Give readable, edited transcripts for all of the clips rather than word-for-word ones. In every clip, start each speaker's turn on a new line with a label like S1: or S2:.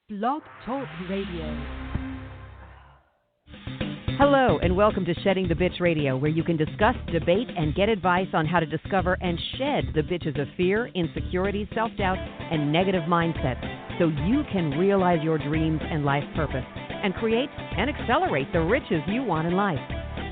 S1: Blog Talk Radio.
S2: Hello, and welcome to Shedding the Bitch Radio, where you can discuss, debate, and get advice on how to discover and shed the bitches of fear, insecurity, self-doubt, and negative mindsets so you can realize your dreams and life purpose and create and accelerate the riches you want in life.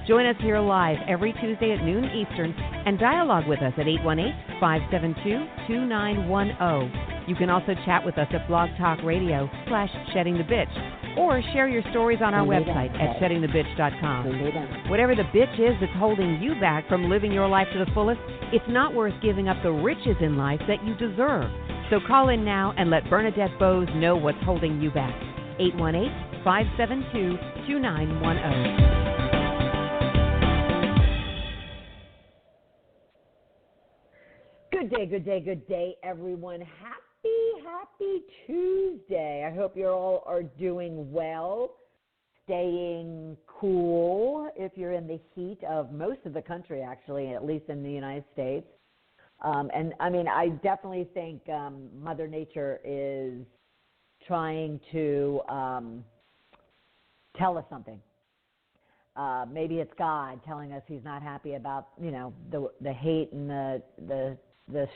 S2: Join us here live every Tuesday at noon Eastern and dialogue with us at 818-572-2910. You can also chat with us at Blog Talk Radio /SheddingTheBitch or share your stories on our website at SheddingTheBitch.com. Whatever the bitch is that's holding you back from living your life to the fullest, it's not worth giving up the riches in life that you deserve. So call in now and let Bernadette Boas know what's holding you back. 818-572-2910. Good day, everyone. Happy Tuesday. I hope you all are doing well, staying cool if you're in the heat of most of the country, actually, at least in the United States. I definitely think Mother Nature is trying to tell us something. Maybe it's God telling us he's not happy about, the hate and the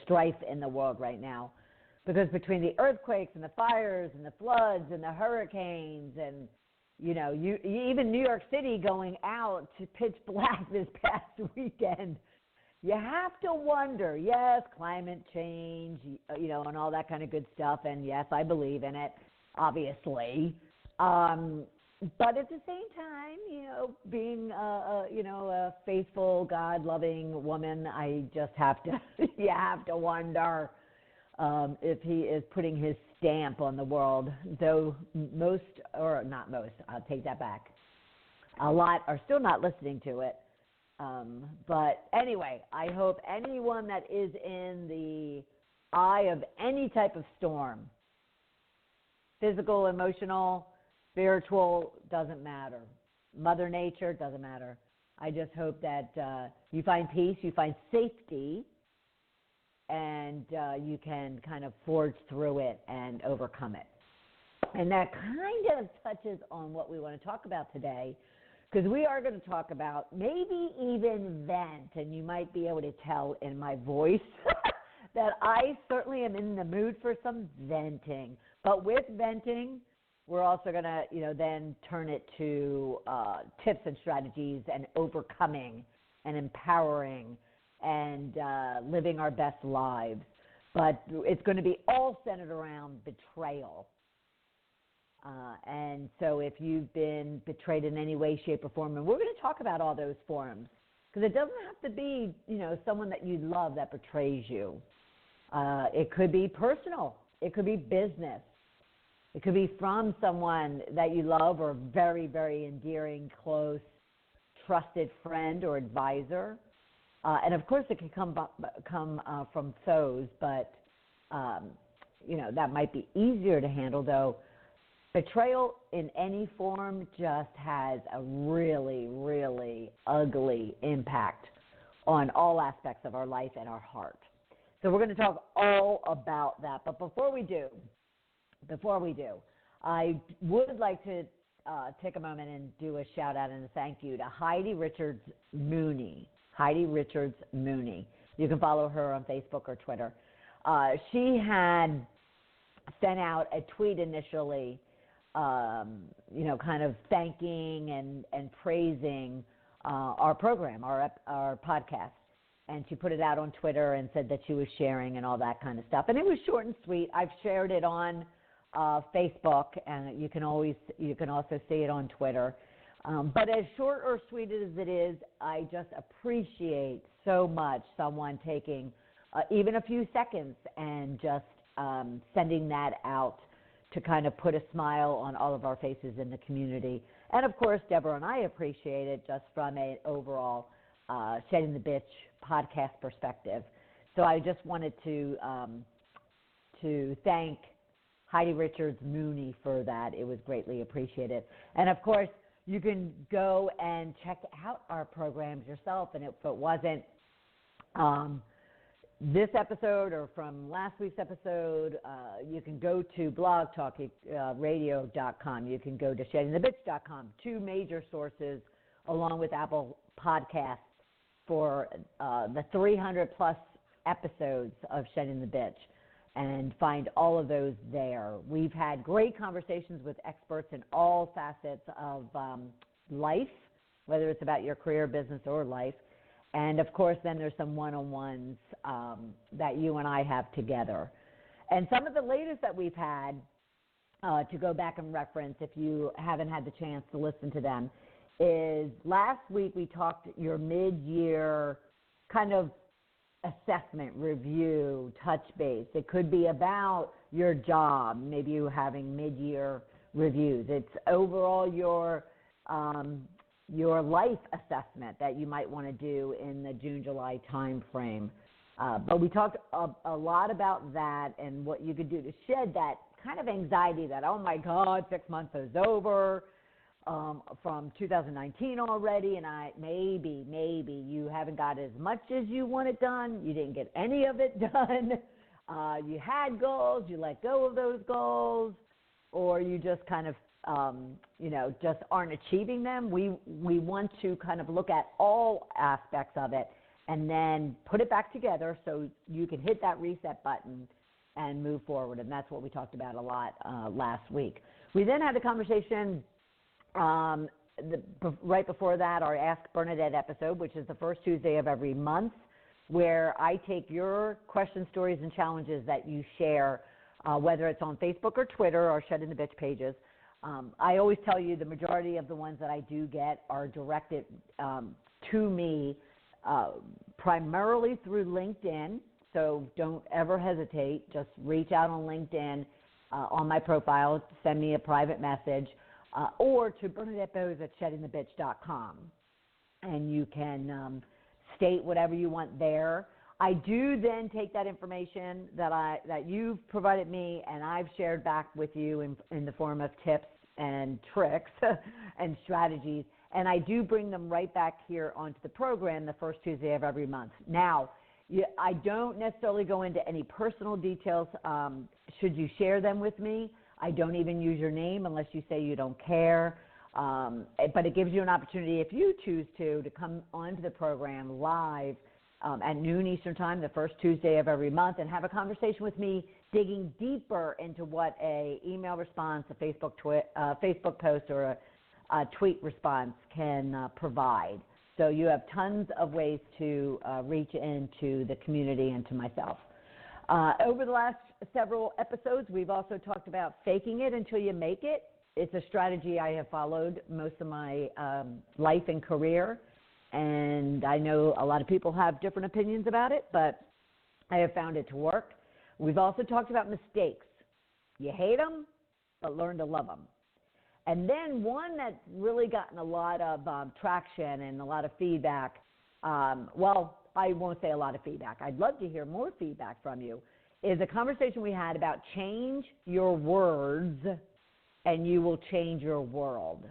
S2: strife in the world right now. Because between the earthquakes and the fires and the floods and the hurricanes and, even New York City going out to pitch black this past weekend, you have to wonder, yes, climate change, and all that kind of good stuff. And yes, I believe in it, obviously. But at the same time, being a faithful, God-loving woman, I just have to, you have to wonder if he is putting his stamp on the world. Though most, or not most, I'll take that back. A lot are still not listening to it. But anyway, I hope anyone that is in the eye of any type of storm, physical, emotional, spiritual, doesn't matter. Mother Nature, doesn't matter. I just hope that you find peace, you find safety, and you can kind of forge through it and overcome it. And that kind of touches on what we want to talk about today, because we are going to talk about maybe even vent, and you might be able to tell in my voice that I certainly am in the mood for some venting. But with venting, we're also going to, then turn it to tips and strategies and overcoming and empowering and living our best lives. But it's going to be all centered around betrayal. And so if you've been betrayed in any way, shape, or form, and we're going to talk about all those forms, because it doesn't have to be, someone that you love that betrays you. It could be personal. It could be business. It could be from someone that you love or very, very endearing, close, trusted friend or advisor. And, of course, it can come from foes, but, that might be easier to handle, though. Betrayal in any form just has a really, really ugly impact on all aspects of our life and our heart. So we're going to talk all about that. But before we do, I would like to take a moment and do a shout-out and a thank you to Heidi Richards-Mooney. You can follow her on Facebook or Twitter. She had sent out a tweet initially, kind of thanking and praising our program, our podcast. And she put it out on Twitter and said that she was sharing and all that kind of stuff. And it was short and sweet. I've shared it on Facebook, and you can also see it on Twitter. But as short or sweet as it is, I just appreciate so much someone taking even a few seconds and just sending that out to kind of put a smile on all of our faces in the community. And, of course, Deborah and I appreciate it just from an overall Shedding the Bitch podcast perspective. So I just wanted to thank Heidi Richards-Mooney for that. It was greatly appreciated. And, of course, you can go and check out our programs yourself. And if it wasn't this episode or from last week's episode, you can go to blogtalkradio.com. You can go to sheddingthebitch.com, two major sources along with Apple Podcasts for the 300-plus episodes of Shedding the Bitch, and find all of those there. We've had great conversations with experts in all facets of life, whether it's about your career, business, or life. And, of course, then there's some one-on-ones that you and I have together. And some of the latest that we've had, to go back and reference if you haven't had the chance to listen to them, is last week we talked your mid-year kind of assessment, review, touch base. It could be about your job, maybe you having mid-year reviews. It's overall your life assessment that you might want to do in the June-July time frame. But we talked a lot about that and what you could do to shed that kind of anxiety that, oh, my God, 6 months is over from 2019 already, and maybe you haven't got as much as you wanted done. You didn't get any of it done. You had goals. You let go of those goals, or you just kind of just aren't achieving them. We want to kind of look at all aspects of it and then put it back together so you can hit that reset button and move forward. And that's what we talked about a lot last week. We then had a conversation right before that, our Ask Bernadette episode, which is the first Tuesday of every month, where I take your questions, stories, and challenges that you share, whether it's on Facebook or Twitter or Shedding the Bitch pages. I always tell you the majority of the ones that I do get are directed to me primarily through LinkedIn, so don't ever hesitate. Just reach out on LinkedIn on my profile, send me a private message, or to Bernadette Boas at sheddingthebitch.com, and you can state whatever you want there. I do then take that information that you've provided me and I've shared back with you in the form of tips and tricks and strategies, and I do bring them right back here onto the program the first Tuesday of every month. Now, I don't necessarily go into any personal details should you share them with me. I don't even use your name unless you say you don't care, but it gives you an opportunity, if you choose to come onto the program live at noon Eastern Time, the first Tuesday of every month, and have a conversation with me, digging deeper into what a email response, a Facebook post, or a tweet response can provide. So you have tons of ways to reach into the community and to myself. Over the last several episodes, we've also talked about faking it until you make it. It's a strategy I have followed most of my life and career, and I know a lot of people have different opinions about it, but I have found it to work. We've also talked about mistakes. You hate them, but learn to love them. And then one that's really gotten a lot of traction and a lot of feedback, well, I won't say a lot of feedback. I'd love to hear more feedback from you, is a conversation we had about change your words and you will change your world.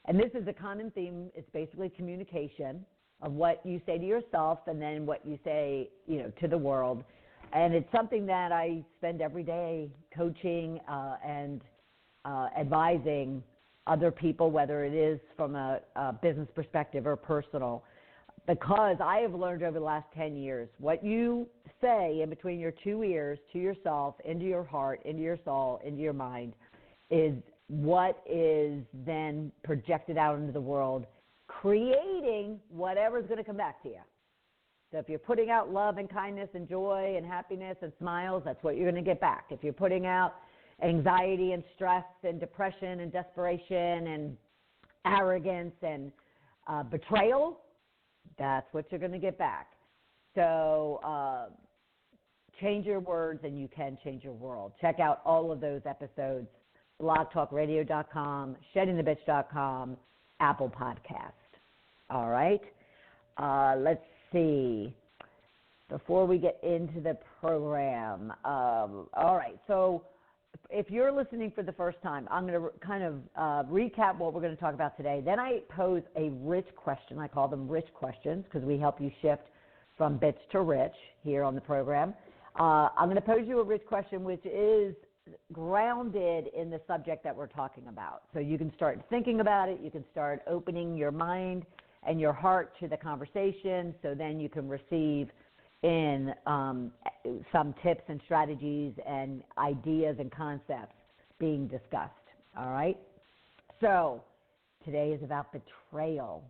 S2: And this is a common theme. It's basically communication of what you say to yourself and then what you say, to the world. And it's something that I spend every day coaching and advising other people, whether it is from a business perspective or personal, because I have learned over the last 10 years, what you say in between your two ears to yourself, into your heart, into your soul, into your mind, is what is then projected out into the world, creating whatever is going to come back to you. So if you're putting out love and kindness and joy and happiness and smiles, that's what you're going to get back. If you're putting out anxiety and stress and depression and desperation and arrogance and betrayal, that's what you're going to get back. So change your words and you can change your world. Check out all of those episodes, blogtalkradio.com, sheddingthebitch.com, Apple Podcast. All right. Let's see. Before we get into the program, all right. So if you're listening for the first time, I'm going to kind of recap what we're going to talk about today. Then I pose a rich question. I call them rich questions because we help you shift from Bitch to Rich here on the program. I'm going to pose you a rich question, which is grounded in the subject that we're talking about. So you can start thinking about it. You can start opening your mind and your heart to the conversation, so then you can receive in some tips and strategies and ideas and concepts being discussed. All right? So today is about betrayal.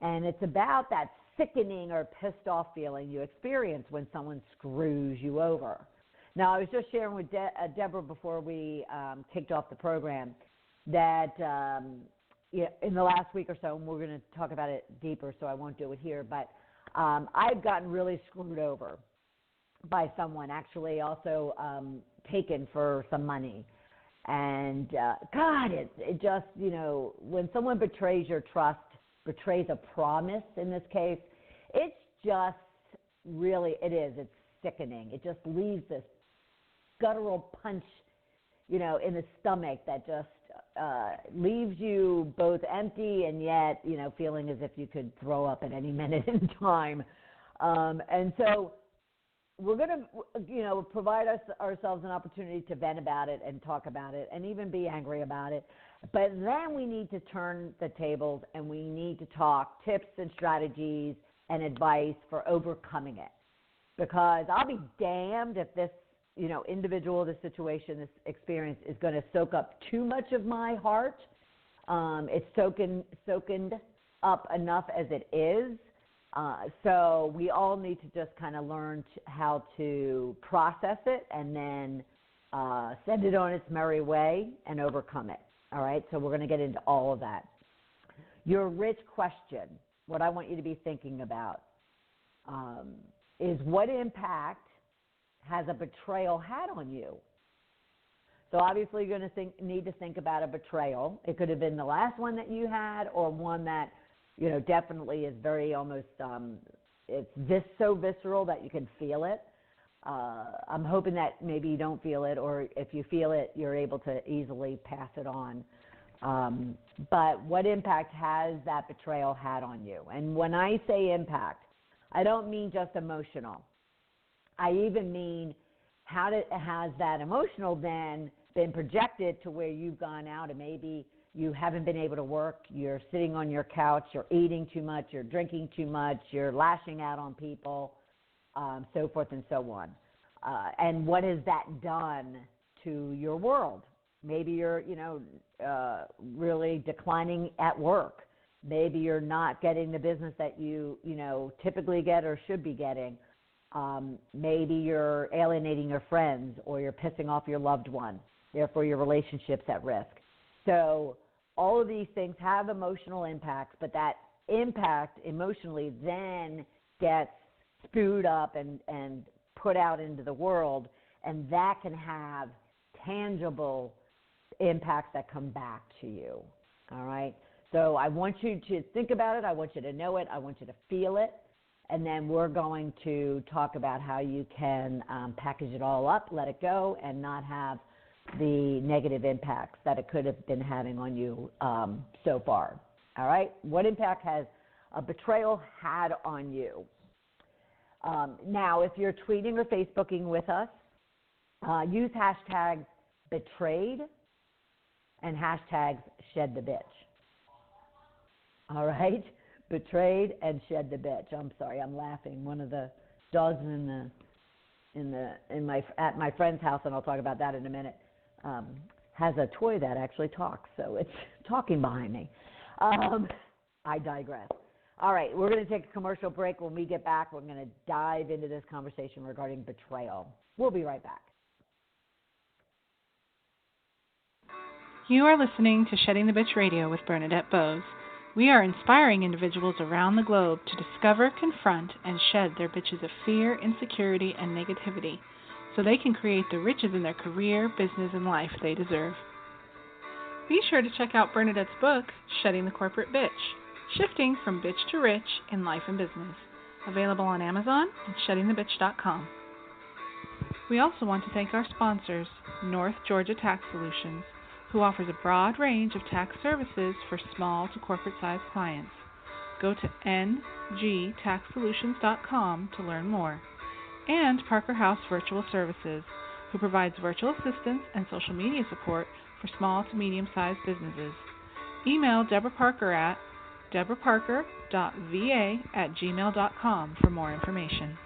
S2: And it's about that sickening or pissed off feeling you experience when someone screws you over. Now, I was just sharing with Deborah before we kicked off the program that in the last week or so, and we're going to talk about it deeper, so I won't do it here, but I've gotten really screwed over by someone, actually also taken for some money. And, God, it just, when someone betrays your trust, betrays a promise in this case, it's just really, it's sickening. It just leaves this guttural punch, in the stomach that just leaves you both empty and yet, feeling as if you could throw up at any minute in time. And so we're going to, provide ourselves an opportunity to vent about it and talk about it and even be angry about it. But then we need to turn the tables and we need to talk tips and strategies and advice for overcoming it. Because I'll be damned if this, individual, this situation, this experience is going to soak up too much of my heart. It's soaking up enough as it is. So we all need to just kind of learn how to process it and then send it on its merry way and overcome it. All right, so we're going to get into all of that. Your rich question, what I want you to be thinking about is what impact has a betrayal had on you? So obviously you're going to need to think about a betrayal. It could have been the last one that you had or one that, definitely is very almost, it's so visceral that you can feel it. I'm hoping that maybe you don't feel it, or if you feel it, you're able to easily pass it on. But what impact has that betrayal had on you? And when I say impact, I don't mean just emotional. I even mean has that emotional then been projected to where you've gone out and maybe you haven't been able to work, you're sitting on your couch, you're eating too much, you're drinking too much, you're lashing out on people, so forth and so on. And what has that done to your world? Maybe you're, really declining at work. Maybe you're not getting the business that you typically get or should be getting. Maybe you're alienating your friends or you're pissing off your loved one. Therefore, your relationship's at risk. So all of these things have emotional impacts, but that impact emotionally then gets spewed up and put out into the world, and that can have tangible impacts that come back to you. All right? So I want you to think about it. I want you to know it. I want you to feel it. And then we're going to talk about how you can package it all up, let it go, and not have the negative impacts that it could have been having on you so far. All right? What impact has a betrayal had on you? Now, if you're tweeting or Facebooking with us, use hashtags betrayed and hashtags shed the bitch. All right? Betrayed and shed the bitch. I'm sorry, I'm laughing. One of the dogs at my friend's house, and I'll talk about that in a minute, has a toy that actually talks, so it's talking behind me. I digress. All right, we're going to take a commercial break. When we get back, we're going to dive into this conversation regarding betrayal. We'll be right back.
S3: You are listening to Shedding the Bitch Radio with Bernadette Boas. We are inspiring individuals around the globe to discover, confront, and shed their bitches of fear, insecurity, and negativity so they can create the riches in their career, business, and life they deserve. Be sure to check out Bernadette's book, Shedding the Corporate Bitch, Shifting from Bitch to Rich in Life and Business, available on Amazon and sheddingthebitch.com. We also want to thank our sponsors, North Georgia Tax Solutions, who offers a broad range of tax services for small to corporate-sized clients. Go to ngtaxsolutions.com to learn more. And Parker House Virtual Services, who provides virtual assistance and social media support for small to medium-sized businesses. Email Deborah Parker at deborahparker.va@gmail.com for more information.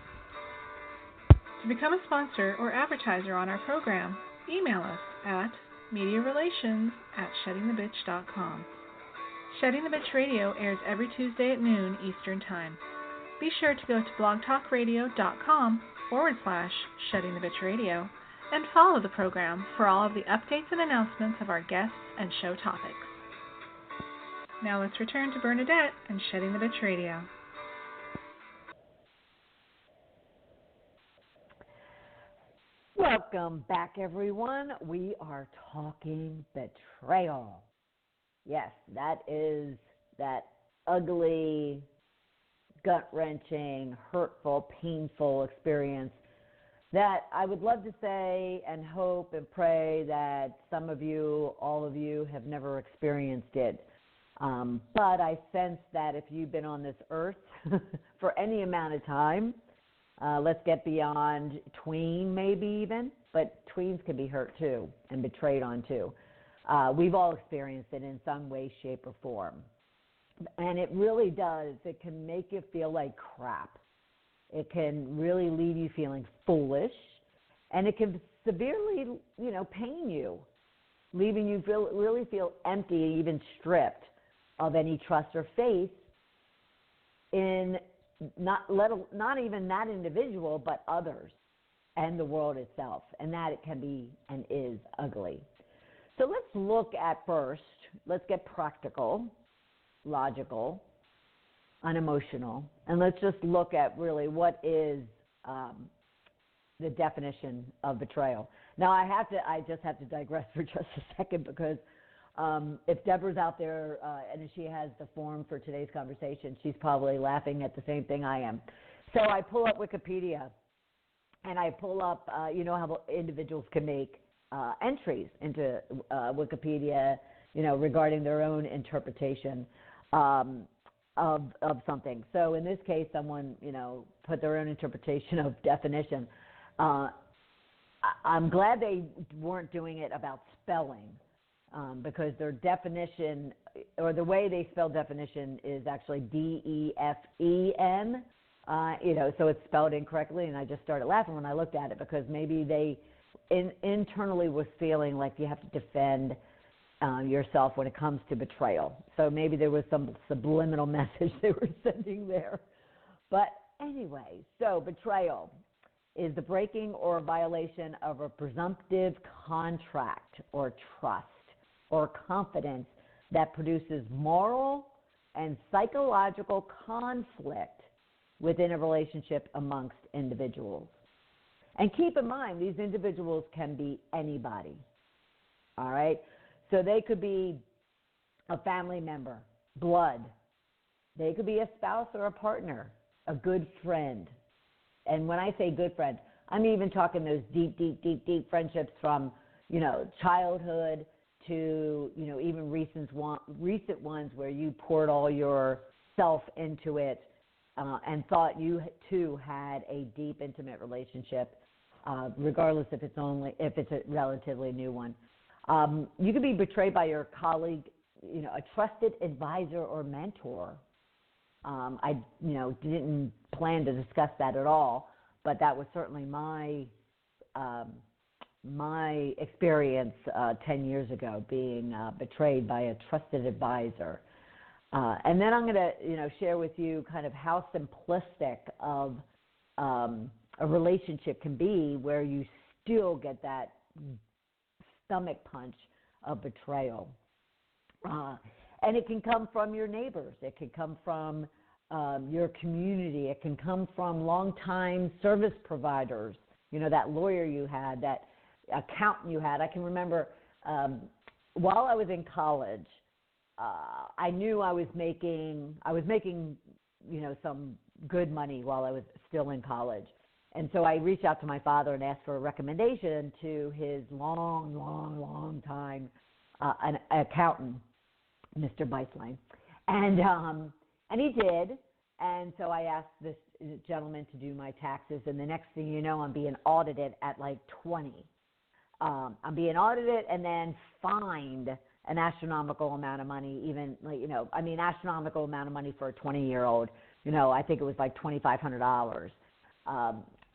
S3: To become a sponsor or advertiser on our program, email us at mediarelations@sheddingthebitch.com. Shedding the Bitch Radio airs every Tuesday at noon Eastern Time. Be sure to go to blogtalkradio.com/Shedding the Bitch Radio and follow the program for all of the updates and announcements of our guests and show topics. Now let's return to Bernadette and Shedding the Bitch Radio.
S2: Welcome back, everyone. We are talking betrayal. Yes, that is that ugly, gut-wrenching, hurtful, painful experience that I would love to say and hope and pray that some of you, all of you, have never experienced it. But I sense that if you've been on this earth for any amount of time, let's get beyond tween maybe even, but tweens can be hurt too and betrayed on too. We've all experienced it in some way, shape, or form. And it really does. It can make you feel like crap. It can really leave you feeling foolish. And it can severely, pain you, leaving you really feel empty, even stripped of any trust or faith in not even that individual, but others and the world itself. And that it can be and is ugly. So let's look at first, let's get practical, logical, unemotional, and let's just look at really what is the definition of betrayal. Now I just have to digress for just a second because if Deborah's out there and she has the form for today's conversation, she's probably laughing at the same thing I am. So I pull up Wikipedia and I pull up, how individuals can make entries into Wikipedia, regarding their own interpretation of something. So in this case, someone, put their own interpretation of definition. I'm glad they weren't doing it about spelling, because their definition, or the way they spell definition, is actually DEFEN. So it's spelled incorrectly, and I just started laughing when I looked at it because maybe they internally was feeling like you have to defend yourself when it comes to betrayal. So maybe there was some subliminal message they were sending there. But anyway, so betrayal is the breaking or violation of a presumptive contract or trust or confidence that produces moral and psychological conflict within a relationship amongst individuals. And keep in mind, these individuals can be anybody, all right? So they could be a family member, blood. They could be a spouse or a partner, a good friend. And when I say good friend, I'm even talking those deep friendships from, childhood to, even recent ones where you poured all yourself into it and thought you too had a deep, intimate relationship, regardless if it's a relatively new one. You could be betrayed by your colleague, a trusted advisor or mentor. I didn't plan to discuss that at all, but that was certainly my experience 10 years ago, being betrayed by a trusted advisor. And then I'm going to, share with you kind of how simplistic of a relationship can be, where you still get that stomach punch of betrayal. And it can come from your neighbors. It can come from your community. It can come from longtime service providers, that lawyer you had, that accountant you had. I can remember while I was in college, I knew I was making, some good money while I was still in college. And so I reached out to my father and asked for a recommendation to his long time an accountant, Mr. Beislein. And And he did. And so I asked this gentleman to do my taxes, and the next thing you know, I'm being audited at like 20. I'm being audited and then fined an astronomical amount of money, even like, astronomical amount of money for a 20-year-old. I think it was like $2,500.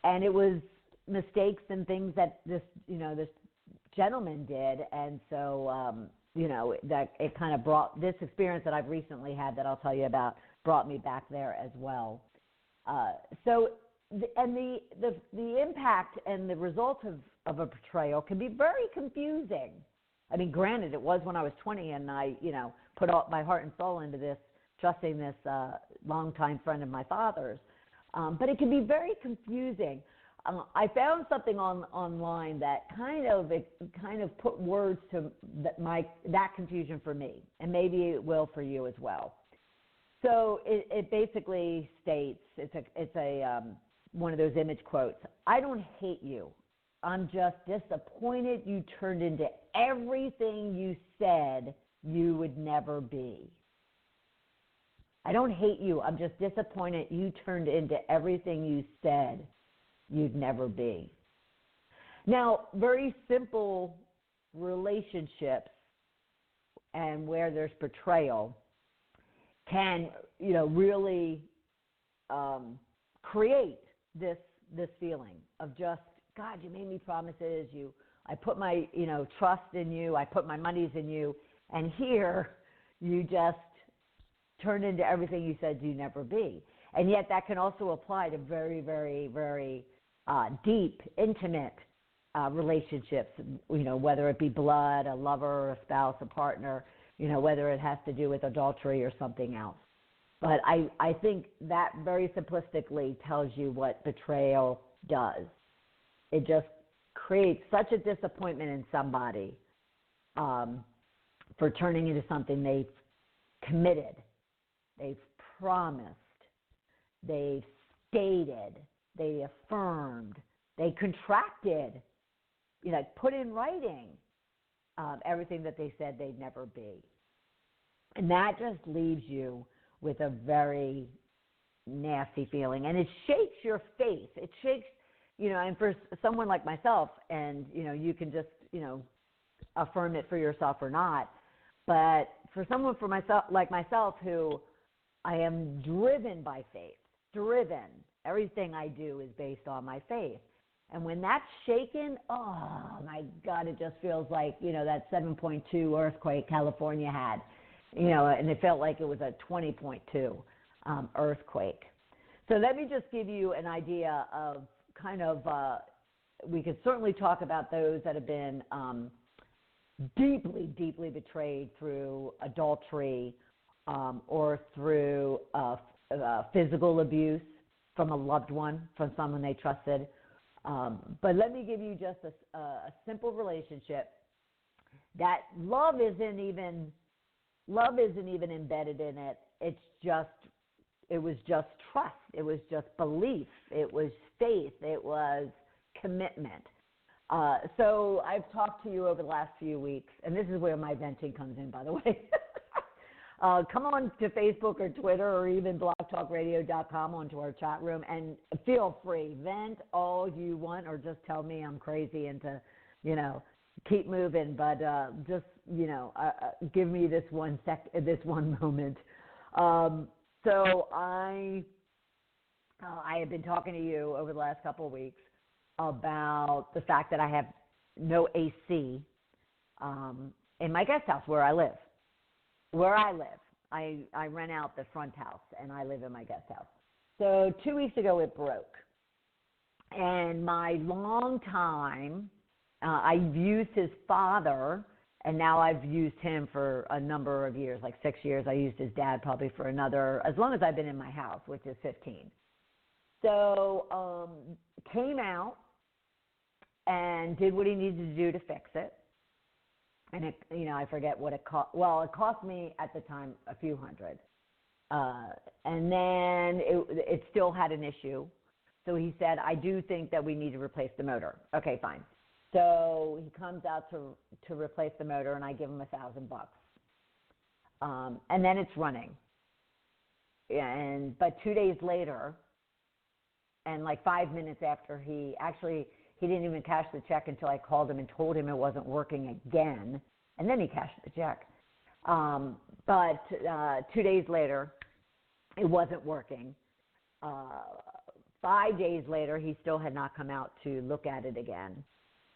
S2: And it was mistakes and things that this gentleman did. And so, that it kind of brought this experience that I've recently had that I'll tell you about brought me back there as well. The impact and the result of a betrayal can be very confusing. I mean, granted, it was when I was 20 and I, put all my heart and soul into this, trusting this longtime friend of my father's. But it can be very confusing. I found something online that kind of put words to that confusion for me, and maybe it will for you as well. So it basically states, it's a one of those image quotes. I don't hate you. I'm just disappointed you turned into everything you said you would never be. I don't hate you. I'm just disappointed you turned into everything you said you'd never be. Now, very simple relationships and where there's betrayal can, really create this feeling of just, God, you made me promises. I put my, trust in you. I put my monies in you. And here you just turned into everything you said you'd never be. And yet that can also apply to very, very, very deep, intimate relationships, whether it be blood, a lover, a spouse, a partner, whether it has to do with adultery or something else. But I think that very simplistically tells you what betrayal does. It just creates such a disappointment in somebody for turning into something they've committed, they've promised, they've stated, they affirmed, they contracted, put in writing everything that they said they'd never be. And that just leaves you with a very nasty feeling. And it shakes your faith. It shakes, and for someone like myself, and, you can just, affirm it for yourself or not. But for someone like myself who I am driven by faith, everything I do is based on my faith. And when that's shaken, oh my God, it just feels like, that 7.2 earthquake California had, and it felt like it was a 20.2 earthquake. So let me just give you an idea of kind of, we could certainly talk about those that have been deeply, deeply betrayed through adultery or through physical abuse from a loved one, from someone they trusted. But let me give you just a simple relationship that love isn't even embedded in it. It was just trust. It was just belief. It was faith. It was commitment. So I've talked to you over the last few weeks, and this is where my venting comes in, by the way. Come on to Facebook or Twitter or even blogtalkradio.com onto our chat room, and feel free. Vent all you want, or just tell me I'm crazy and to, keep moving. But just, give me this one moment. So I have been talking to you over the last couple of weeks about the fact that I have no AC in my guest house where I live. I rent out the front house, and I live in my guest house. So 2 weeks ago, it broke. And my long time, I've used his father, and now I've used him for a number of years, like 6 years. I used his dad probably for another, as long as I've been in my house, which is 15. So came out and did what he needed to do to fix it. And it, I forget what it cost. Well, it cost me at the time a few hundred. And then it still had an issue. So he said, I do think that we need to replace the motor. Okay, fine. So he comes out to replace the motor, and I give him $1,000. And then it's running. But 2 days later, and like 5 minutes after he didn't even cash the check until I called him and told him it wasn't working again, and then he cashed the check. But 2 days later, it wasn't working. 5 days later, he still had not come out to look at it again.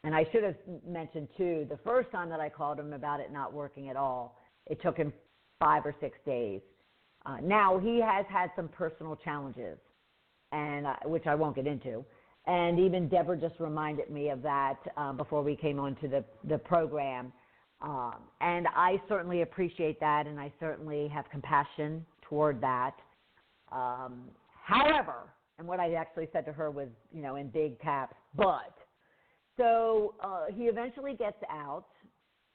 S2: And I should have mentioned, too, the first time that I called him about it not working at all, it took him 5 or 6 days. Now, he has had some personal challenges, and which I won't get into. And even Deborah just reminded me of that before we came on to the program. And I certainly appreciate that, and I certainly have compassion toward that. However, and what I actually said to her was, in big caps, but. So he eventually gets out.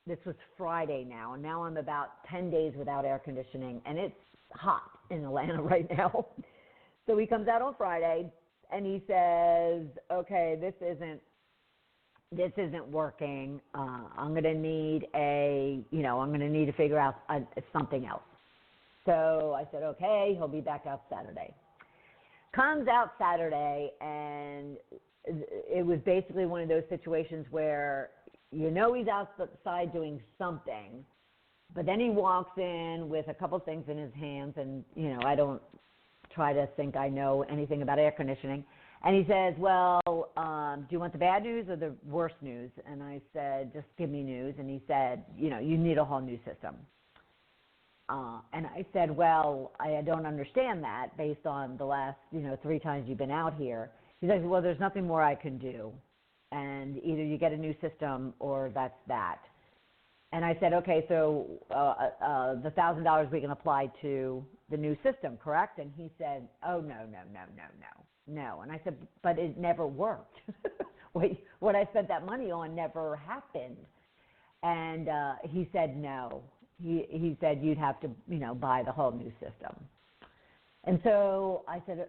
S2: This was Friday now, and now I'm about 10 days without air conditioning, and it's hot in Atlanta right now. So he comes out on Friday, and he says, okay, this isn't working. I'm going to need to figure out something else. So I said, okay, he'll be back out Saturday. Comes out Saturday, and it was basically one of those situations where he's outside doing something, but then he walks in with a couple things in his hands, and, I don't try to think I know anything about air conditioning. And he says, well, do you want the bad news or the worst news? And I said, just give me news. And he said, you need a whole new system. And I said, well, I don't understand that based on the last, 3 times you've been out here. He says, well, there's nothing more I can do. And either you get a new system or that's that. And I said, okay, so the $1,000 we can apply to the new system, correct? And he said, oh, no. And I said, but it never worked. What I spent that money on never happened. And he said, no. He said, you'd have to, buy the whole new system. And so I said,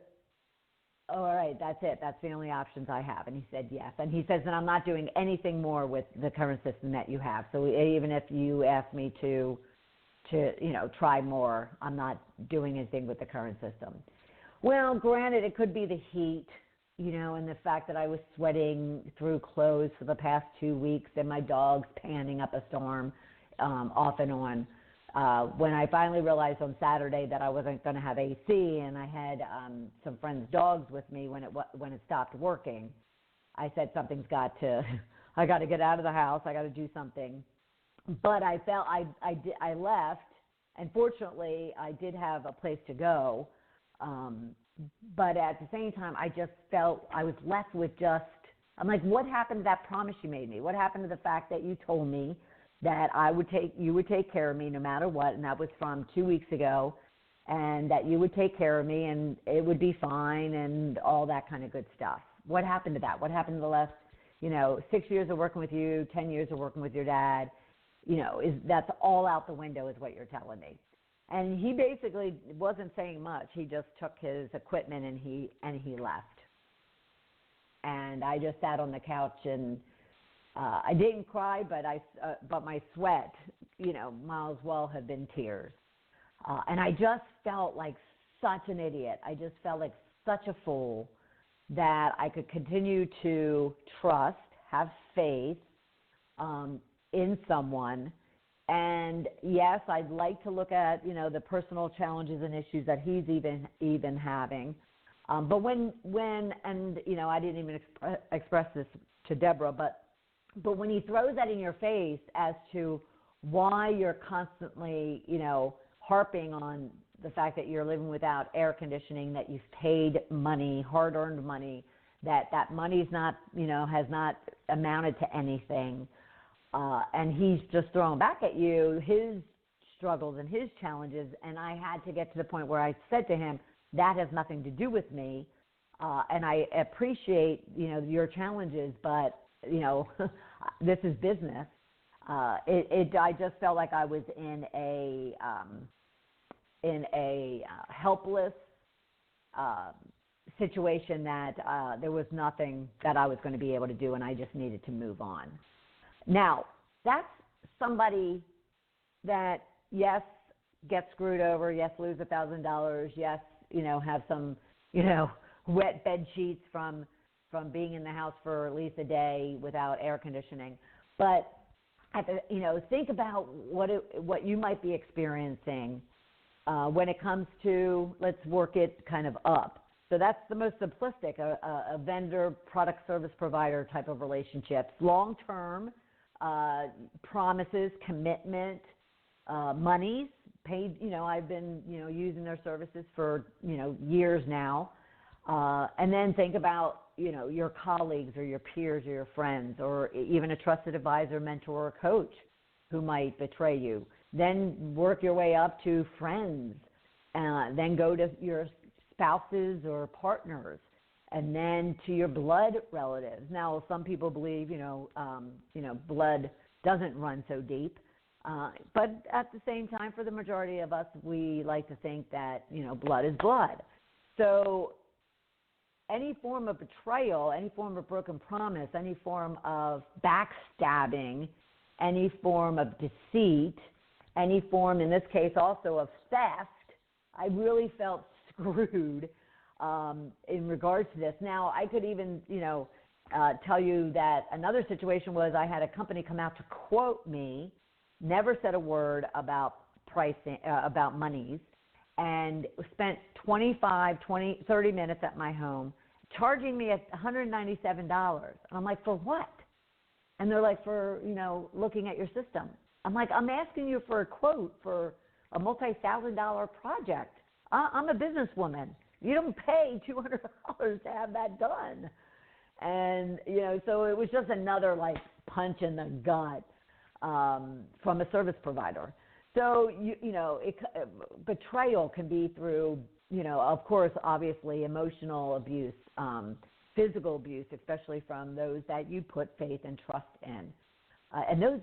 S2: all right, that's it. That's the only options I have. And he said, yes. And he says, and I'm not doing anything more with the current system that you have. So even if you ask me to try more, I'm not doing anything with the current system. Well, granted, it could be the heat, and the fact that I was sweating through clothes for the past 2 weeks and my dog's panning up a storm off and on. When I finally realized on Saturday that I wasn't going to have AC, and I had some friends' dogs with me when it stopped working, I said I got to get out of the house. I got to do something. But I felt I left, and fortunately I did have a place to go. But at the same time, I just felt I was left with I'm like, what happened to that promise you made me? What happened to the fact that you told me that you would take care of me no matter what, and that was from 2 weeks ago, and that you would take care of me and it would be fine and all that kind of good stuff. What happened to that? What happened to the last, 6 years of working with you, 10 years of working with your dad? That's all out the window is what you're telling me. And he basically wasn't saying much. He just took his equipment and he left. And I just sat on the couch and I didn't cry, but my sweat, might as well have been tears. And I just felt like such an idiot. I just felt like such a fool that I could continue to trust, have faith in someone. And yes, I'd like to look at, the personal challenges and issues that he's even having. But when I didn't even express this to Deborah, but when he throws that in your face as to why you're constantly, harping on the fact that you're living without air conditioning, that you've paid money, hard-earned money, that money's not, has not amounted to anything, and he's just throwing back at you his struggles and his challenges, and I had to get to the point where I said to him, that has nothing to do with me, and I appreciate, your challenges, but this is business. I just felt like I was in a helpless situation that there was nothing that I was going to be able to do, and I just needed to move on. Now, that's somebody that, yes, get screwed over. Yes, lose $1,000. Yes, have some, wet bed sheets from being in the house for at least a day without air conditioning. But think about what you might be experiencing when it comes to, let's work it kind of up. So that's the most simplistic, a vendor, product, service provider type of relationships. Long-term promises, commitment, monies paid. I've been using their services for years now. And then think about your colleagues or your peers or your friends, or even a trusted advisor, mentor, or coach who might betray you. Then work your way up to friends. Then go to your spouses or partners, and then to your blood relatives. Now, some people believe, blood doesn't run so deep, but at the same time, for the majority of us, we like to think that, blood is blood. So any form of betrayal, any form of broken promise, any form of backstabbing, any form of deceit, any form, in this case, also of theft, I really felt screwed in regards to this. Now, I could even, tell you that another situation was I had a company come out to quote me, never said a word about pricing, about monies, and spent 30 minutes at my home, charging me $197. And I'm like, for what? And they're like, for, looking at your system. I'm like, I'm asking you for a quote for a multi-$1,000 project. I'm a businesswoman. You don't pay $200 to have that done. And, so it was just another, punch in the gut from a service provider. So, betrayal can be through, of course, obviously, emotional abuse, physical abuse, especially from those that you put faith and trust in. And those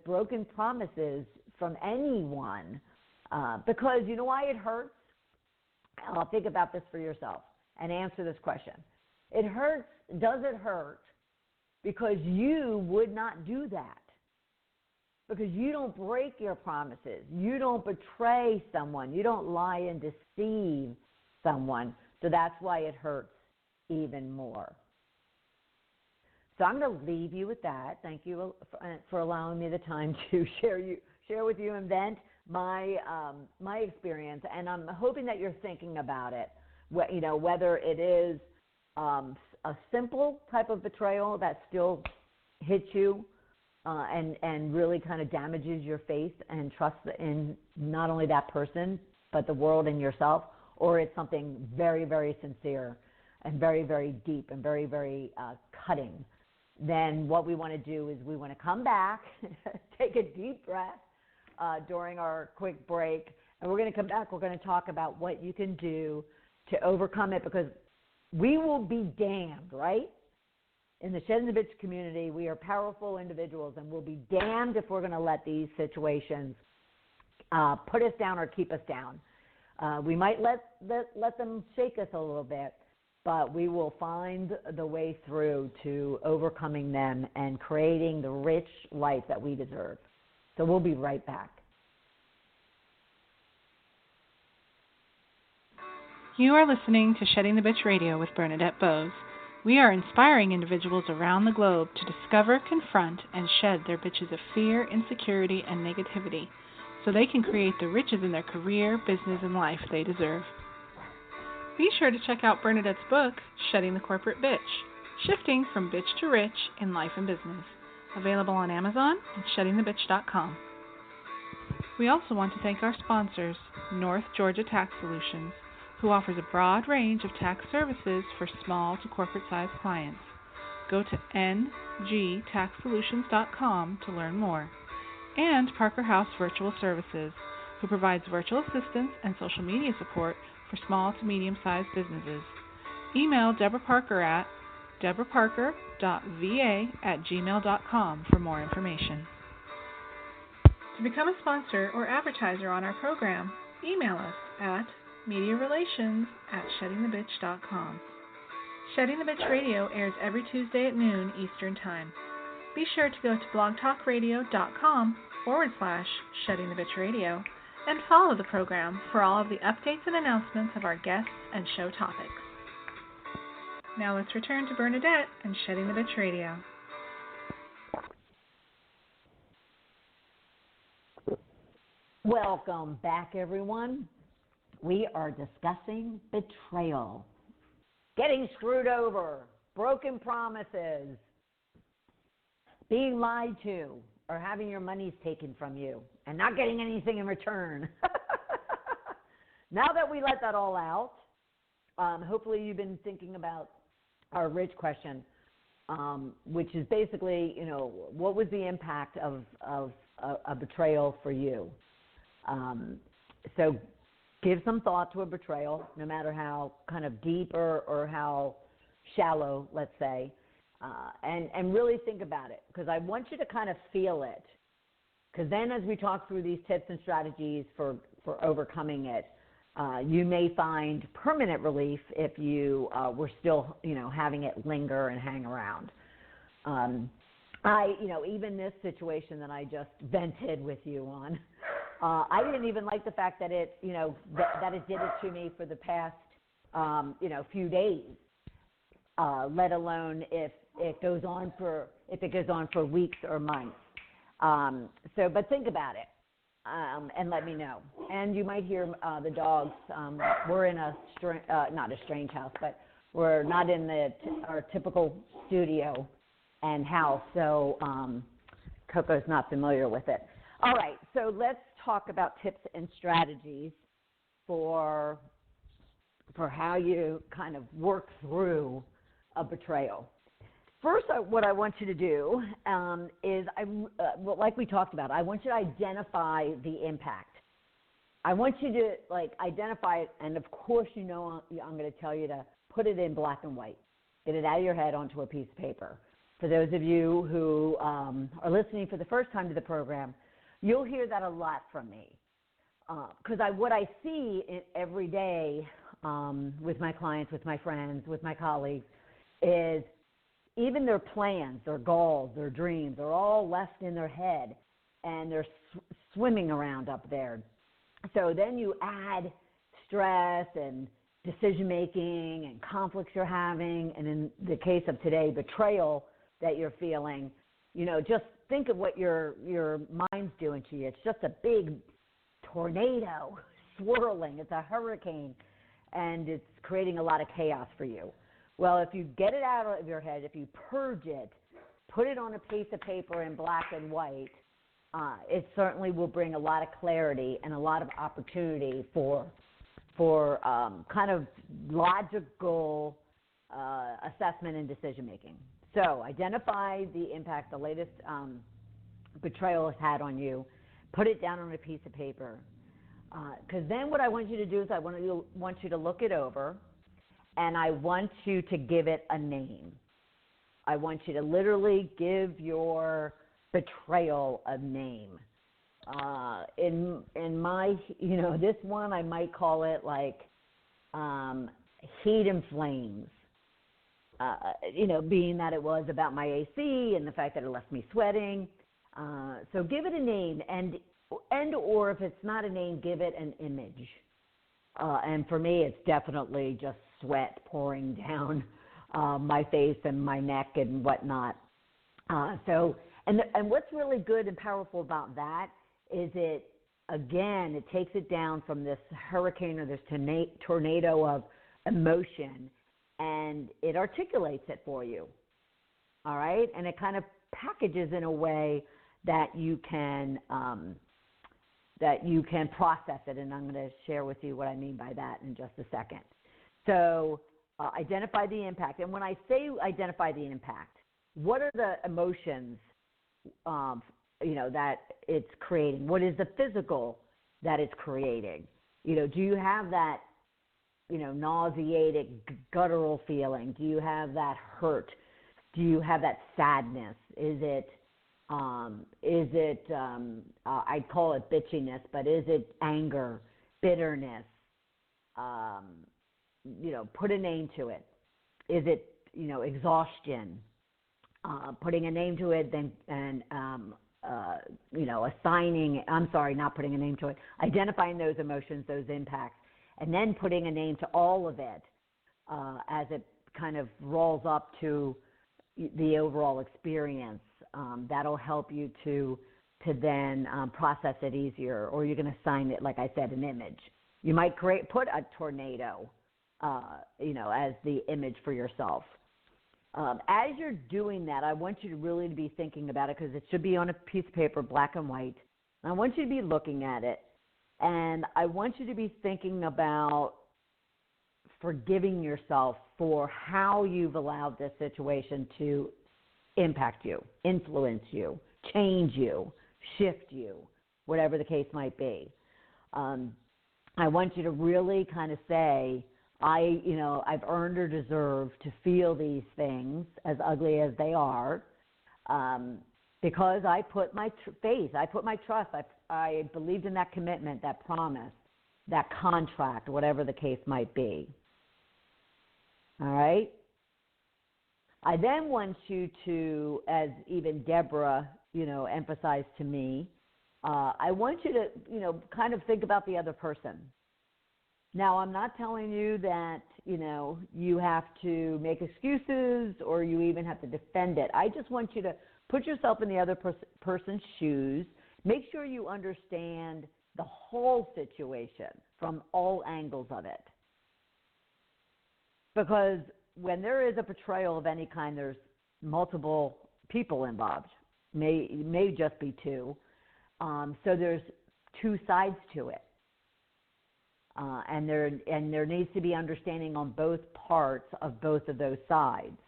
S2: broken promises from anyone, because you know why it hurts? Think about this for yourself and answer this question. It hurts. Does it hurt because you would not do that? Because you don't break your promises. You don't betray someone. You don't lie and deceive someone. So that's why it hurts even more. So I'm going to leave you with that. Thank you for allowing me the time to share with you and vent my experience. And I'm hoping that you're thinking about it. Whether it is a simple type of betrayal that still hits you and really kind of damages your faith and trust in not only that person but the world and yourself, or it's something very, very sincere and very, very deep and very, very cutting. Then what we want to do is we want to come back, take a deep breath during our quick break, and we're going to come back. We're going to talk about what you can do to overcome it, because we will be damned, right? In the Shedding the Bitch community, we are powerful individuals, and we'll be damned if we're going to let these situations put us down or keep us down. We might let them shake us a little bit, but we will find the way through to overcoming them and creating the rich life that we deserve. So we'll be right back.
S3: You are listening to Shedding the Bitch Radio with Bernadette Boas. We are inspiring individuals around the globe to discover, confront, and shed their bitches of fear, insecurity, and negativity so they can create the riches in their career, business, and life they deserve. Be sure to check out Bernadette's book, Shedding the Corporate Bitch, Shifting from Bitch to Rich in Life and Business, available on Amazon and sheddingthebitch.com. We also want to thank our sponsors, North Georgia Tax Solutions, who offers a broad range of tax services for small to corporate-sized clients. Go to ngtaxsolutions.com to learn more. And Parker House Virtual Services, who provides virtual assistance and social media support for small to medium-sized businesses. Email Deborah Parker at deborahparker.va@gmail.com for more information. To become a sponsor or advertiser on our program, email us at mediarelations@sheddingthebitch.com. Shedding the Bitch Radio airs every Tuesday at noon Eastern Time. Be sure to go to blogtalkradio.com/Shedding the Bitch Radio and follow the program for all of the updates and announcements of our guests and show topics. Now let's return to Bernadette and Shedding the Bitch Radio.
S2: Welcome back, everyone. We are discussing betrayal, getting screwed over, broken promises, being lied to, or having your monies taken from you and not getting anything in return. Now that we let that all out, hopefully you've been thinking about our rich question, which is basically, what was the impact of a betrayal for you? So give some thought to a betrayal, no matter how kind of deep or how shallow, let's say, and really think about it, because I want you to kind of feel it. Because then as we talk through these tips and strategies for overcoming it, you may find permanent relief if you were still, having it linger and hang around. Even this situation that I just vented with you on, I didn't even like the fact that it, that it did it to me for the past, few days, let alone if it goes on for weeks or months. But think about it, and let me know. And you might hear the dogs. We're in not a strange house, but we're not in our typical studio and house, so Coco's not familiar with it. All right, so let's talk about tips and strategies for how you kind of work through a betrayal. First, what I want you to do is, like we talked about, I want you to identify the impact. I want you to identify it, and of course, I'm going to tell you to put it in black and white. Get it out of your head onto a piece of paper. For those of you who are listening for the first time to the program, you'll hear that a lot from me. Because what I see every day with my clients, with my friends, with my colleagues, is even their plans, their goals, their dreams are all left in their head, and they're swimming around up there. So then you add stress and decision-making and conflicts you're having, and in the case of today, betrayal that you're feeling, just think of what your mind's doing to you. It's just a big tornado swirling. It's a hurricane, and it's creating a lot of chaos for you. Well, if you get it out of your head, if you purge it, put it on a piece of paper in black and white, it certainly will bring a lot of clarity and a lot of opportunity for kind of logical assessment and decision-making. So identify the impact the latest betrayal has had on you. Put it down on a piece of paper. Because then what I want you to do is I want you to look it over, and I want you to give it a name. I want you to literally give your betrayal a name. In my, this one I might call it heat and flames. Being that it was about my AC and the fact that it left me sweating. So give it a name, and or if it's not a name, give it an image. And for me, it's definitely just sweat pouring down my face and my neck and whatnot. And what's really good and powerful about that is it takes it down from this hurricane or this tornado of emotion, and it articulates it for you. All right? And it kind of packages in a way that you can process it, and I'm going to share with you what I mean by that in just a second. So identify the impact. And when I say identify the impact, what are the emotions, that it's creating? What is the physical that it's creating? Do you have that, nauseating, guttural feeling? Do you have that hurt? Do you have that sadness? Is it I'd call it bitchiness, but is it anger, bitterness? Put a name to it. Is it, exhaustion? Putting a name to it, then and not putting a name to it, identifying those emotions, those impacts, and then putting a name to all of it as it kind of rolls up to the overall experience. That'll help you to then process it easier, or you're going to assign it, like I said, an image. You might put a tornado, as the image for yourself. As you're doing that, I want you to really be thinking about it, because it should be on a piece of paper, black and white. I want you to be looking at it, and I want you to be thinking about forgiving yourself for how you've allowed this situation to impact you, influence you, change you, shift you, whatever the case might be. I want you to really kind of say, I've earned or deserved to feel these things, as ugly as they are, because I put my faith, I put my trust, I believed in that commitment, that promise, that contract, whatever the case might be. All right? I then want you to, as even Deborah, emphasized to me, I want you to, kind of think about the other person. Now, I'm not telling you that, you have to make excuses or you even have to defend it. I just want you to put yourself in the other person's shoes. Make sure you understand the whole situation from all angles of it. Because when there is a betrayal of any kind, there's multiple people involved. May just be two. So there's two sides to it. And there needs to be understanding on both parts of both of those sides.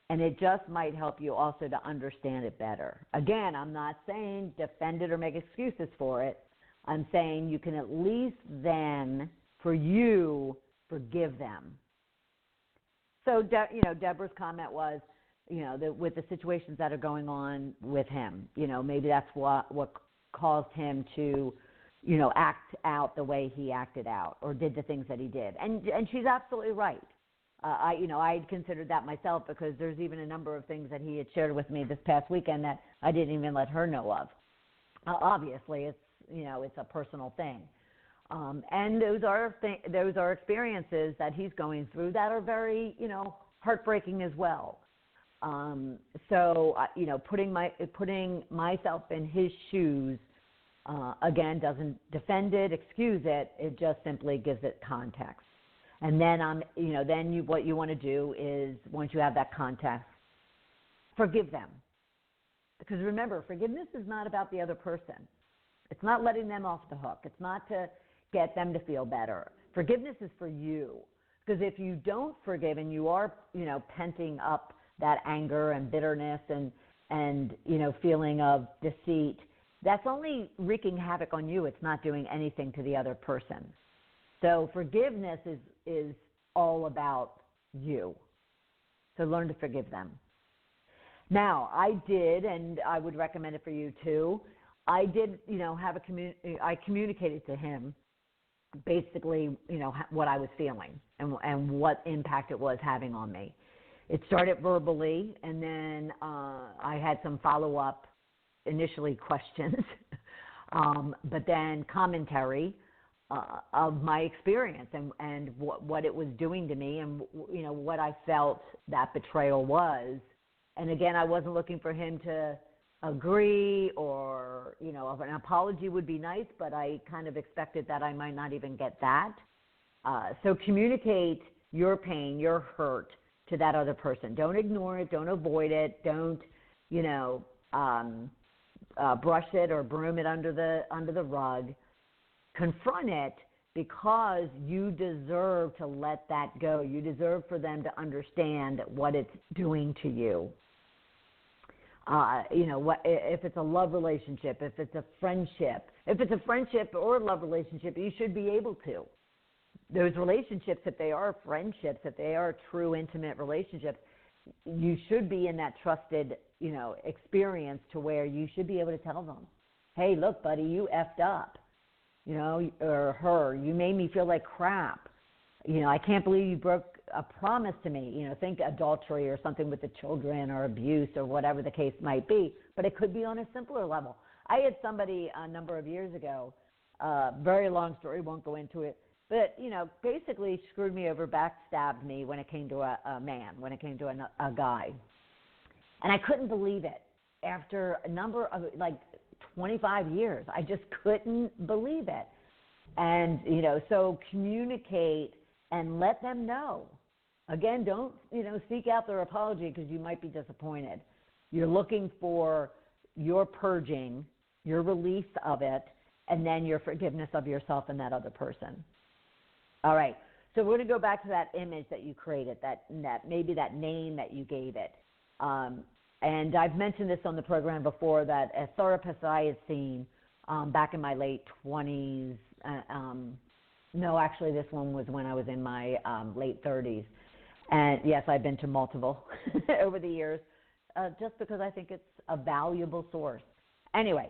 S2: And it just might help you also to understand it better. Again, I'm not saying defend it or make excuses for it. I'm saying you can at least then, for you, forgive them. So, Deborah's comment was, with the situations that are going on with him, maybe that's what caused him to, act out the way he acted out or did the things that he did. And she's absolutely right. I considered that myself, because there's even a number of things that he had shared with me this past weekend that I didn't even let her know of. Obviously, it's a personal thing. And those are experiences that he's going through that are very, heartbreaking as well. So, putting myself in his shoes, again, doesn't defend it, excuse it. It just simply gives it context. And then, what you want to do is, once you have that context, forgive them. Because remember, forgiveness is not about the other person. It's not letting them off the hook. It's not to get them to feel better. Forgiveness is for you. Because if you don't forgive and you are, penting up that anger and bitterness and feeling of deceit, that's only wreaking havoc on you. It's not doing anything to the other person. So forgiveness is all about you. So learn to forgive them. Now, I did, and I would recommend it for you too. I did, I communicated to him basically, what I was feeling and what impact it was having on me. It started verbally, and then I had some follow-up, initially questions, but then commentary of my experience and what it was doing to me, and what I felt that betrayal was. And again, I wasn't looking for him to agree, or an apology would be nice, but I kind of expected that I might not even get that. So communicate your pain, your hurt to that other person. Don't ignore it. Don't avoid it. Don't brush it or broom it under the rug. Confront it, because you deserve to let that go. You deserve for them to understand what it's doing to you. If it's a love relationship, if it's a friendship or a love relationship, you should be able to. Those relationships, if they are friendships, if they are true intimate relationships, you should be in that trusted, experience to where you should be able to tell them, hey, look, buddy, you effed up, or her, you made me feel like crap. I can't believe you broke a promise to me. Think adultery or something with the children or abuse or whatever the case might be. But it could be on a simpler level. I had somebody a number of years ago, very long story, won't go into it, but, basically screwed me over, backstabbed me when it came to a man, when it came to a guy. And I couldn't believe it. After a number of, 25 years, I just couldn't believe it. And, so communicate and let them know. Again, don't, seek out their apology because you might be disappointed. You're looking for your purging, your release of it, and then your forgiveness of yourself and that other person. All right. So we're going to go back to that image that you created, that maybe that name that you gave it. And I've mentioned this on the program before, that a therapist I had seen back in my late 20s, no, actually this one was when I was in my late 30s. And yes, I've been to multiple over the years, just because I think it's a valuable source. Anyway,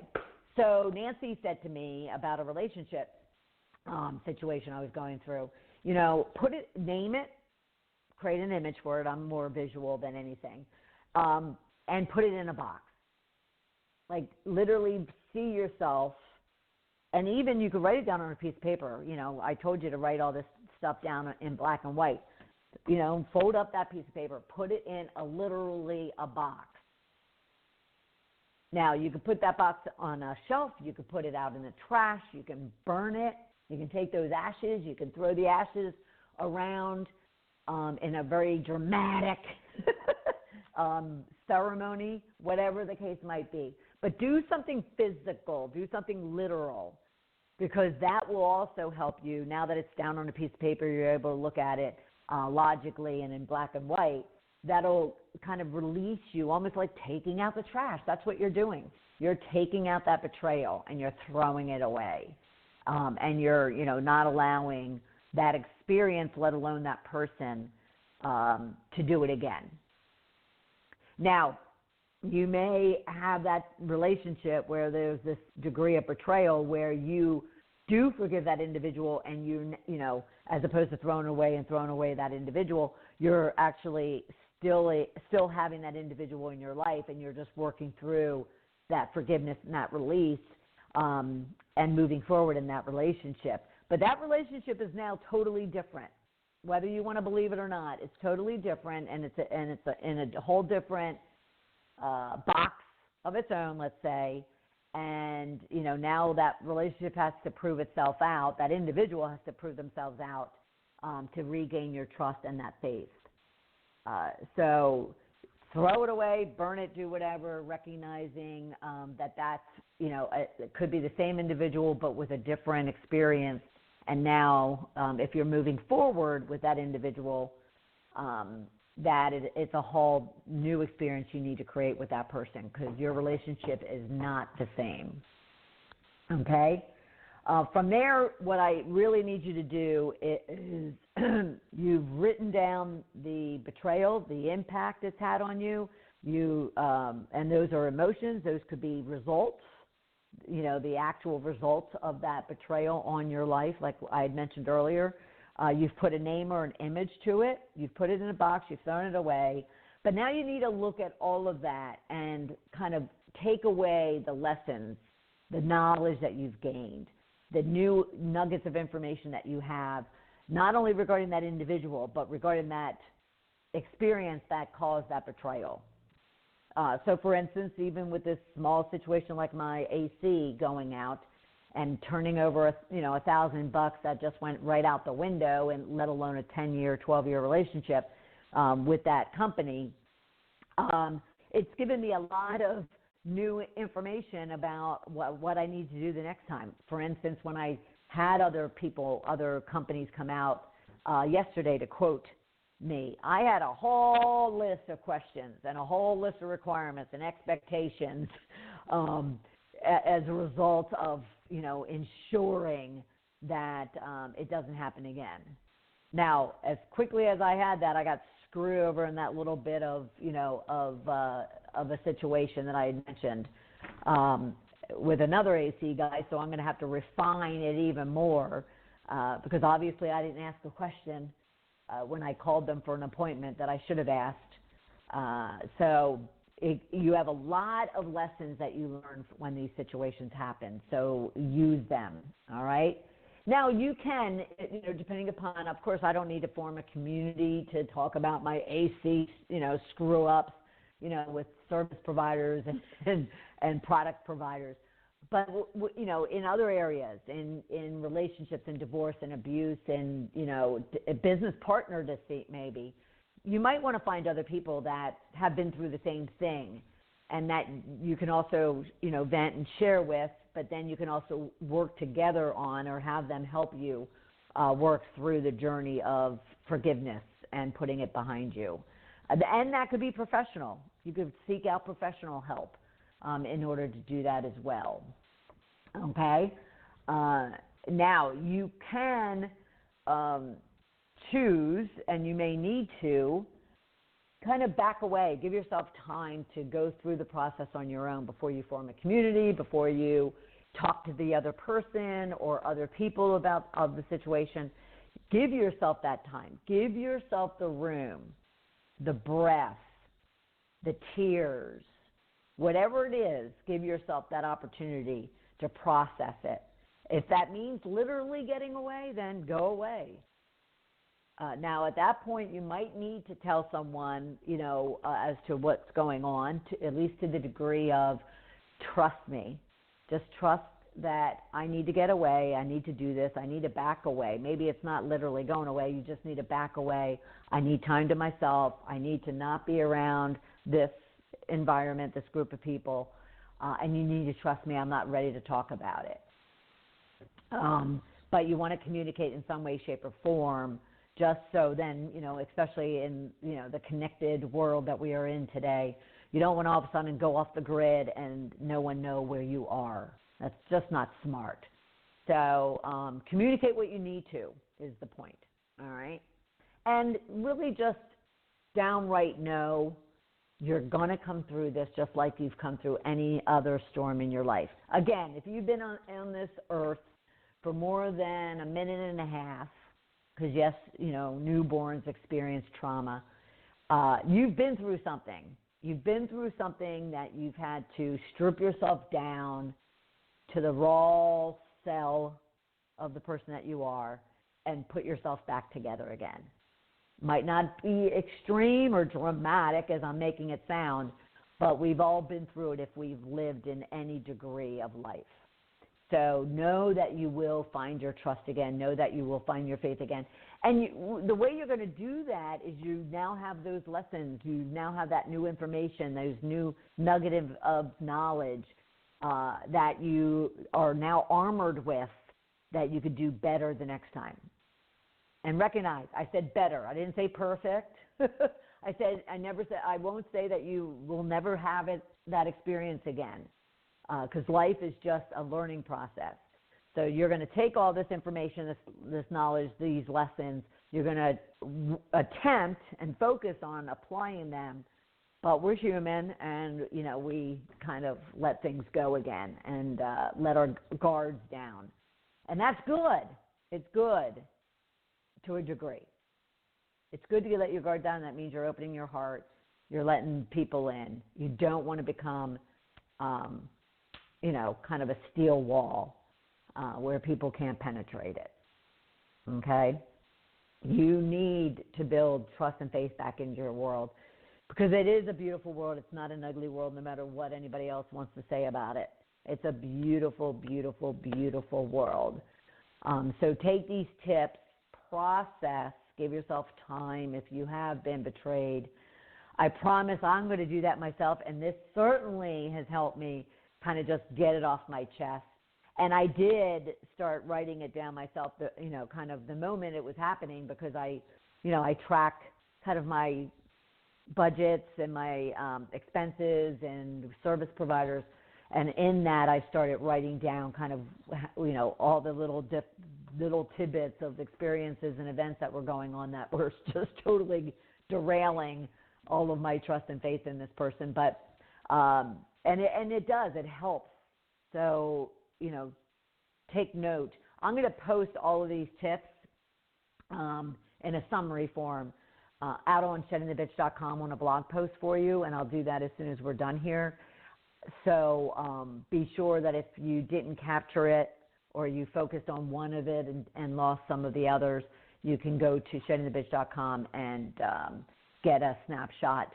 S2: so Nancy said to me about a relationship situation I was going through, name it, create an image for it. I'm more visual than anything. And put it in a box. Like literally see yourself, and even you could write it down on a piece of paper. I told you to write all this stuff down in black and white. Fold up that piece of paper, put it in literally a box. Now, you can put that box on a shelf. You can put it out in the trash. You can burn it. You can take those ashes. You can throw the ashes around in a very dramatic ceremony, whatever the case might be. But do something physical. Do something literal, because that will also help you. Now that it's down on a piece of paper, you're able to look at it logically and in black and white. That'll kind of release you, almost like taking out the trash. That's what you're doing. You're taking out that betrayal and you're throwing it away. And you're, not allowing that experience, let alone that person, to do it again. Now, you may have that relationship where there's this degree of betrayal where you do forgive that individual, and you as opposed to throwing away that individual, you're actually still having that individual in your life, and you're just working through that forgiveness and that release, and moving forward in that relationship. But that relationship is now totally different. Whether you want to believe it or not, it's totally different, and it's in a whole different box of its own, let's say. And now that relationship has to prove itself out. That individual has to prove themselves out to regain your trust and that faith. So throw it away, burn it, do whatever, recognizing that's it could be the same individual but with a different experience. And now, if you're moving forward with that individual, it's a whole new experience you need to create with that person, because your relationship is not the same. Okay? From there, what I really need you to do is you've written down the betrayal, the impact it's had on you. And those are emotions. Those could be results. The actual results of that betrayal on your life, like I had mentioned earlier. You've put a name or an image to it. You've put it in a box. You've thrown it away. But now you need to look at all of that and kind of take away the lessons, the knowledge that you've gained, the new nuggets of information that you have, not only regarding that individual, but regarding that experience that caused that betrayal. So, for instance, even with this small situation like my AC going out and turning over, $1,000 that just went right out the window, and let alone a 10-year, 12-year relationship with that company, it's given me a lot of new information about what I need to do the next time. For instance, when I had other companies come out yesterday to quote me, I had a whole list of questions and a whole list of requirements and expectations as a result of, ensuring that it doesn't happen again. Now, as quickly as I had that, I got screwed over in that little bit of a situation that I had mentioned with another AC guy, so I'm going to have to refine it even more because obviously I didn't ask a question when I called them for an appointment that I should have asked. You have a lot of lessons that you learn when these situations happen, so use them, all right? Now, you can, depending upon, of course, I don't need to form a community to talk about my AC, screw-ups, with service providers and product providers. But, in other areas, in relationships and divorce and abuse and, a business partner deceit maybe, you might want to find other people that have been through the same thing and that you can also, vent and share with, but then you can also work together on or have them help you work through the journey of forgiveness and putting it behind you. And that could be professional. You could seek out professional help in order to do that as well. Okay? Now, you can choose, and you may need to, kind of back away. Give yourself time to go through the process on your own before you form a community, before you talk to the other person or other people of the situation. Give yourself that time. Give yourself the room, the breath, the tears, whatever it is, give yourself that opportunity to process it. If that means literally getting away, then go away. Now, at that point, you might need to tell someone, as to what's going on, at least to the degree of trust me. Just trust that I need to get away. I need to do this. I need to back away. Maybe it's not literally going away. You just need to back away. I need time to myself. I need to not be around this environment, this group of people. And you need to trust me. I'm not ready to talk about it. But you want to communicate in some way, shape, or form, just so then, especially in, the connected world that we are in today, you don't want to all of a sudden go off the grid and no one know where you are. That's just not smart. So communicate what you need to is the point, all right? And really just downright know you're going to come through this just like you've come through any other storm in your life. Again, if you've been on this earth for more than a minute and a half, because yes, newborns experience trauma, you've been through something. You've been through something that you've had to strip yourself down to the raw cell of the person that you are and put yourself back together again. Might not be extreme or dramatic as I'm making it sound, but we've all been through it if we've lived in any degree of life. So know that you will find your trust again. Know that you will find your faith again. And the way you're going to do that is you now have those lessons. You now have that new information, those new nuggets of knowledge that you are now armored with that you could do better the next time. And recognize, I said better. I didn't say perfect. I won't say that you will never have that experience again. Because life is just a learning process. So you're going to take all this information, this knowledge, these lessons, you're going to attempt and focus on applying them, but we're human and, we kind of let things go again and let our guards down. And that's good. It's good to a degree. It's good to let your guard down. That means you're opening your heart. You're letting people in. You don't want to become kind of a steel wall where people can't penetrate it, okay? You need to build trust and faith back into your world because it is a beautiful world. It's not an ugly world no matter what anybody else wants to say about it. It's a beautiful, beautiful, beautiful world. So take these tips, process, give yourself time if you have been betrayed. I promise I'm going to do that myself, and this certainly has helped me kind of just get it off my chest. And I did start writing it down myself, kind of the moment it was happening because I track kind of my budgets and my expenses and service providers. And in that, I started writing down kind of, all the little tidbits of experiences and events that were going on that were just totally derailing all of my trust and faith in this person. But and it does. It helps. So, take note. I'm going to post all of these tips in a summary form out on sheddingthebitch.com on a blog post for you, and I'll do that as soon as we're done here. So be sure that if you didn't capture it or you focused on one of it and lost some of the others, you can go to sheddingthebitch.com and get a snapshot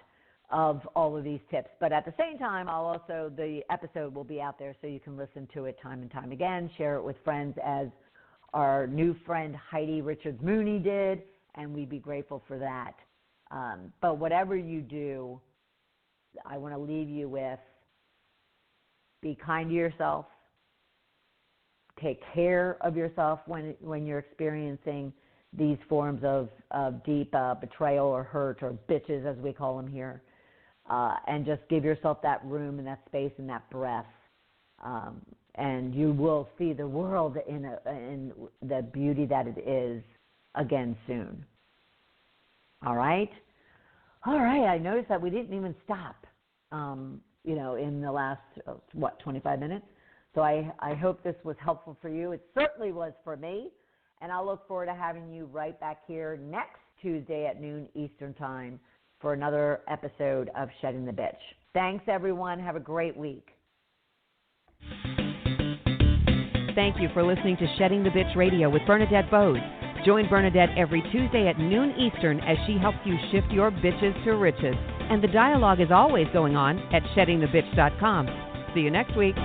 S2: of all of these tips. But at the same time, the episode will be out there so you can listen to it time and time again, share it with friends as our new friend Heidi Richards-Mooney did, and we'd be grateful for that. But whatever you do, I want to leave you with, be kind to yourself. Take care of yourself when you're experiencing these forms of deep betrayal or hurt, or bitches as we call them here. And just give yourself that room and that space and that breath. And you will see the world in the beauty that it is again soon. All right? All right, I noticed that we didn't even stop, in the last, 25 minutes? So I hope this was helpful for you. It certainly was for me. And I'll look forward to having you right back here next Tuesday at noon Eastern Time for another episode of Shedding the Bitch. Thanks, everyone. Have a great week.
S1: Thank you for listening to Shedding the Bitch Radio with Bernadette Boas. Join Bernadette every Tuesday at noon Eastern as she helps you shift your bitches to riches. And the dialogue is always going on at sheddingthebitch.com. See you next week.